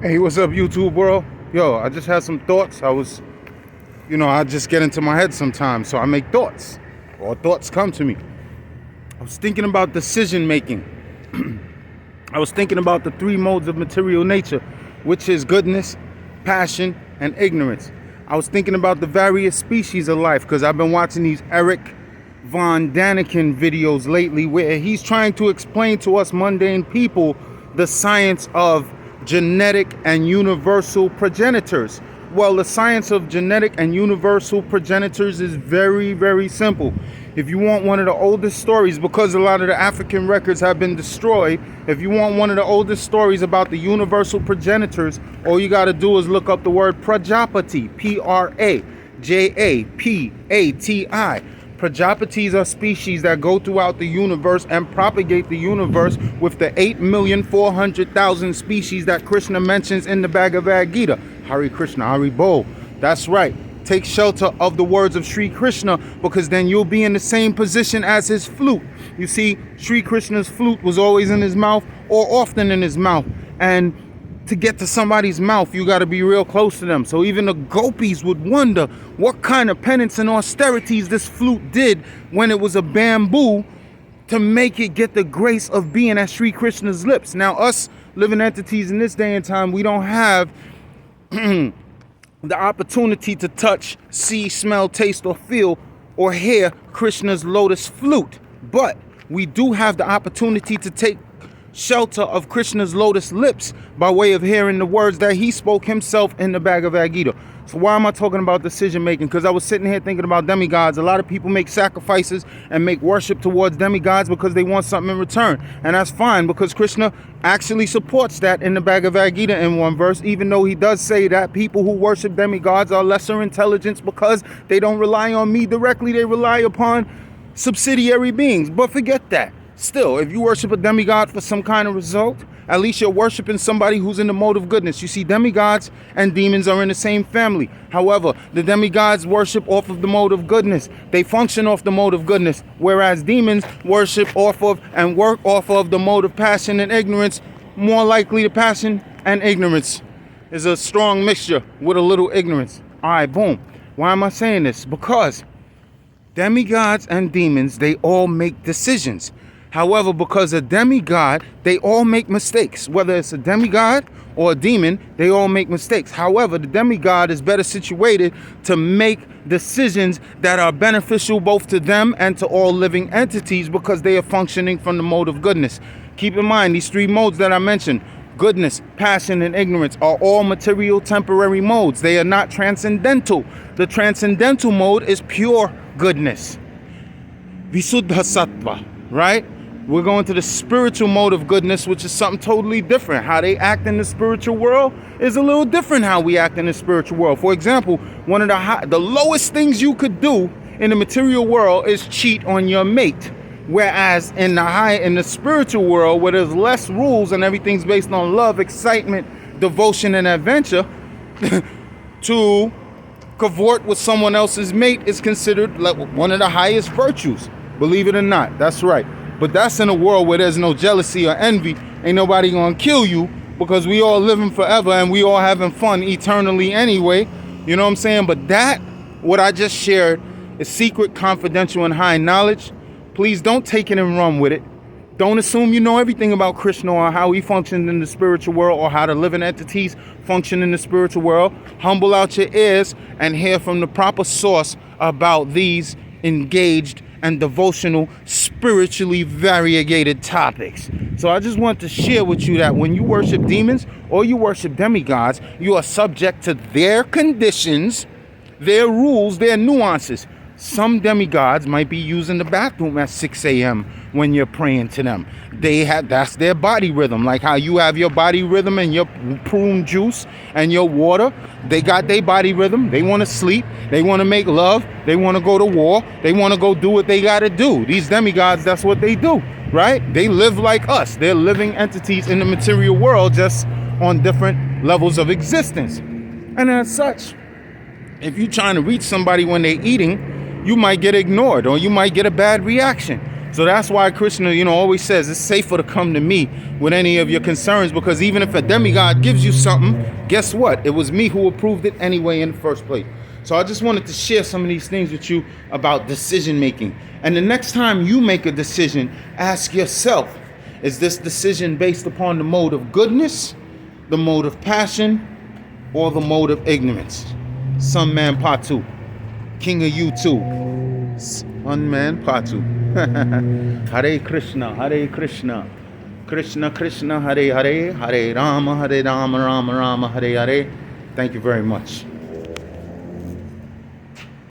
Hey, what's up, YouTube world? Yo, I just had some thoughts. I just get into my head sometimes, so I make thoughts, or thoughts come to me. I was thinking about decision making. I was thinking about the three modes of material nature, which is goodness, passion, and ignorance. I was thinking about the various species of life, because I've been watching these Eric Von Daniken videos lately, where he's trying to explain to us mundane people the science of genetic and universal progenitors. Well, the science of genetic and universal progenitors is very, very simple. If you want one of the oldest stories, because a lot of the African records have been destroyed, if you want one of the oldest stories about the universal progenitors, all you got to do is look up the word Prajapati, Prajapati. Prajapatis are species that go throughout the universe and propagate the universe with the 8,400,000 species that Krishna mentions in the Bhagavad Gita. Hare Krishna, Hare Bol. That's right. Take shelter of the words of Sri Krishna, because then you'll be in the same position as his flute. You see, Sri Krishna's flute was always in his mouth, or often in his mouth. And to get to somebody's mouth, you got to be real close to them. So even the gopis would wonder what kind of penance and austerities this flute did when it was a bamboo to make it get the grace of being at Sri Krishna's lips. Now, us living entities in this day and time, we don't have the opportunity to touch, see, smell, taste, or feel, or hear Krishna's lotus flute. But we do have the opportunity to take shelter of Krishna's lotus lips by way of hearing the words that he spoke himself in the Bhagavad Gita. So why am I talking about decision making? Because I was sitting here thinking about demigods. A lot of people make sacrifices and make worship towards demigods because they want something in return. And that's fine, because Krishna actually supports that in the Bhagavad Gita in one verse, even though he does say that people who worship demigods are lesser intelligence because they don't rely on me directly, they rely upon subsidiary beings. But forget that. Still, if you worship a demigod for some kind of result, at least you're worshiping somebody who's in the mode of goodness. You see, demigods and demons are in the same family. However, the demigods worship off of the mode of goodness. They function off the mode of goodness, whereas demons worship off of and work off of the mode of passion and ignorance. More likely, the passion and ignorance is a strong mixture with a little ignorance. All right, boom. Why am I saying this? Because demigods and demons, they all make decisions. However, because a demigod, they all make mistakes. Whether it's a demigod or a demon, they all make mistakes. However, the demigod is better situated to make decisions that are beneficial both to them and to all living entities, because they are functioning from the mode of goodness. Keep in mind, these three modes that I mentioned, goodness, passion, and ignorance, are all material temporary modes. They are not transcendental. The transcendental mode is pure goodness. Visuddha Sattva, right? We're going to the spiritual mode of goodness, which is something totally different. How they act in the spiritual world is a little different how we act in the spiritual world. For example, one of the lowest things you could do in the material world is cheat on your mate. Whereas in the spiritual world, where there's less rules and everything's based on love, excitement, devotion, and adventure, to cavort with someone else's mate is considered like one of the highest virtues. Believe it or not, that's right. But that's in a world where there's no jealousy or envy. Ain't nobody gonna kill you, because we all living forever and we all having fun eternally anyway. You know what I'm saying? But that, what I just shared, is secret, confidential, and high knowledge. Please don't take it and run with it. Don't assume you know everything about Krishna or how he functions in the spiritual world or how the living entities function in the spiritual world. Humble out your ears and hear from the proper source about these engaged and devotional, spiritually variegated topics. So I just want to share with you that when you worship demons or you worship demigods, you are subject to their conditions, their rules, their nuances. Some demigods might be using the bathroom at 6 a.m. when you're praying to them. That's their body rhythm. Like how you have your body rhythm and your prune juice and your water. They got their body rhythm. They want to sleep. They want to make love. They want to go to war. They want to go do what they got to do. These demigods, that's what they do, right? They live like us. They're living entities in the material world, just on different levels of existence. And as such, if you're trying to reach somebody when they're eating, you might get ignored or you might get a bad reaction. So that's why Krishna, always says it's safer to come to me with any of your concerns, because even if a demigod gives you something, guess what? It was me who approved it anyway in the first place. So I just wanted to share some of these things with you about decision making. And the next time you make a decision, ask yourself, is this decision based upon the mode of goodness, the mode of passion, or the mode of ignorance? Sun Man Patu, king of YouTube. Sun Man Patu. Hare Krishna, Hare Krishna, Krishna Krishna, Hare Hare, Hare Rama, Rama Rama, Hare Hare. Thank you very much.